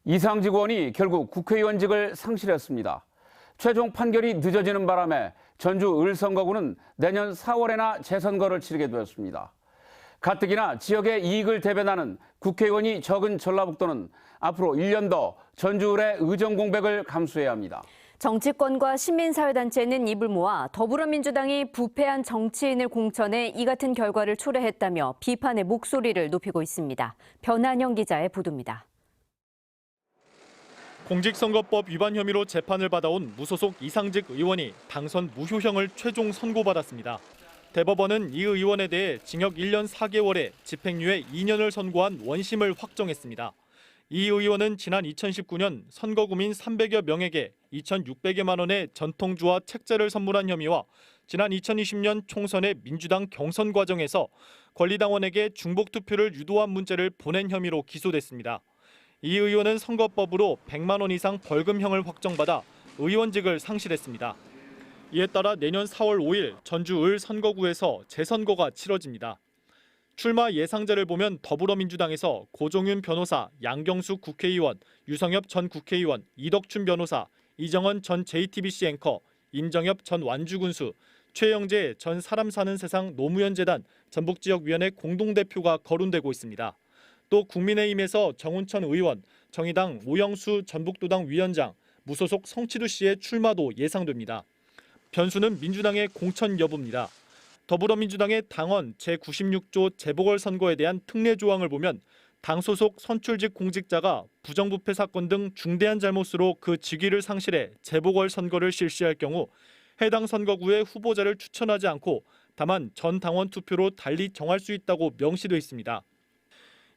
이상직 의원이 결국 국회의원직을 상실했습니다. 최종 판결이 늦어지는 바람에 전주 을선거구는 내년 4월에나 재선거를 치르게 되었습니다. 가뜩이나 지역의 이익을 대변하는 국회의원이 적은 전라북도는 앞으로 1년 더 전주을의 의정 공백을 감수해야 합니다. 정치권과 시민사회단체는 입을 모아 더불어민주당이 부패한 정치인을 공천해 이 같은 결과를 초래했다며 비판의 목소리를 높이고 있습니다. 변한영 기자의 보도입니다. 공직선거법 위반 혐의로 재판을 받아온 무소속 이상직 의원이 당선 무효형을 최종 선고받았습니다. 대법원은 이 의원에 대해 징역 1년 4개월에 집행유예 2년을 선고한 원심을 확정했습니다. 이 의원은 지난 2019년 선거구민 300여 명에게 2,600여만 원의 전통주와 책자를 선물한 혐의와 지난 2020년 총선의 민주당 경선 과정에서 권리당원에게 중복투표를 유도한 문자를 보낸 혐의로 기소됐습니다. 이 의원은 선거법으로 100만 원 이상 벌금형을 확정받아 의원직을 상실했습니다. 이에 따라 내년 4월 5일 전주 을 선거구에서 재선거가 치러집니다. 출마 예상자를 보면 더불어민주당에서 고종윤 변호사, 양경수 국회의원, 유성엽 전 국회의원, 이덕춘 변호사, 이정원 전 JTBC 앵커, 임정엽 전 완주군수, 최영재 전 사람 사는 세상 노무현재단 전북지역위원회 공동대표가 거론되고 있습니다. 또 국민의힘에서 정운천 의원, 정의당 오영수 전북도당 위원장, 무소속 성치두 씨의 출마도 예상됩니다. 변수는 민주당의 공천 여부입니다. 더불어민주당의 당원 제96조 재보궐선거에 대한 특례 조항을 보면 당 소속 선출직 공직자가 부정부패 사건 등 중대한 잘못으로 그 직위를 상실해 재보궐선거를 실시할 경우 해당 선거구의 후보자를 추천하지 않고 다만 전 당원 투표로 달리 정할 수 있다고 명시돼 있습니다.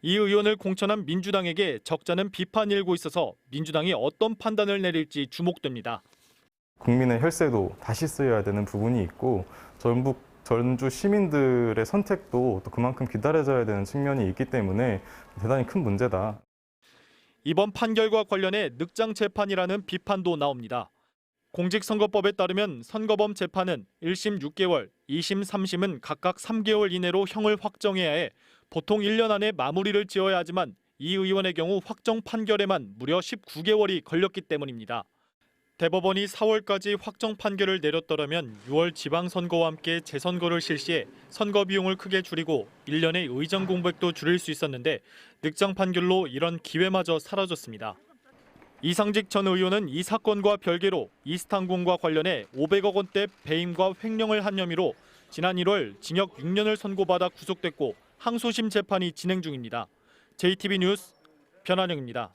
이 의원을 공천한 민주당에게 적잖은 비판이 일고 있어서 민주당이 어떤 판단을 내릴지 주목됩니다. 국민의 혈세도 다시 쓰여야 되는 부분이 있고 전주 시민들의 선택도 또 그만큼 기다려져야 되는 측면이 있기 때문에 대단히 큰 문제다. 이번 판결과 관련해 늑장 재판이라는 비판도 나옵니다. 공직선거법에 따르면 선거범 재판은 1심 6개월, 2심, 3심은 각각 3개월 이내로 형을 확정해야 해 보통 1년 안에 마무리를 지어야 하지만 이 의원의 경우 확정 판결에만 무려 19개월이 걸렸기 때문입니다. 대법원이 4월까지 확정 판결을 내렸더라면 6월 지방선거와 함께 재선거를 실시해 선거 비용을 크게 줄이고 1년의 의정 공백도 줄일 수 있었는데 늑장 판결로 이런 기회마저 사라졌습니다. 이상직 전 의원은 이 사건과 별개로 이스탄공과 관련해 500억 원대 배임과 횡령을 한 혐의로 지난 1월 징역 6년을 선고받아 구속됐고 항소심 재판이 진행 중입니다. JTB 뉴스 변한영입니다.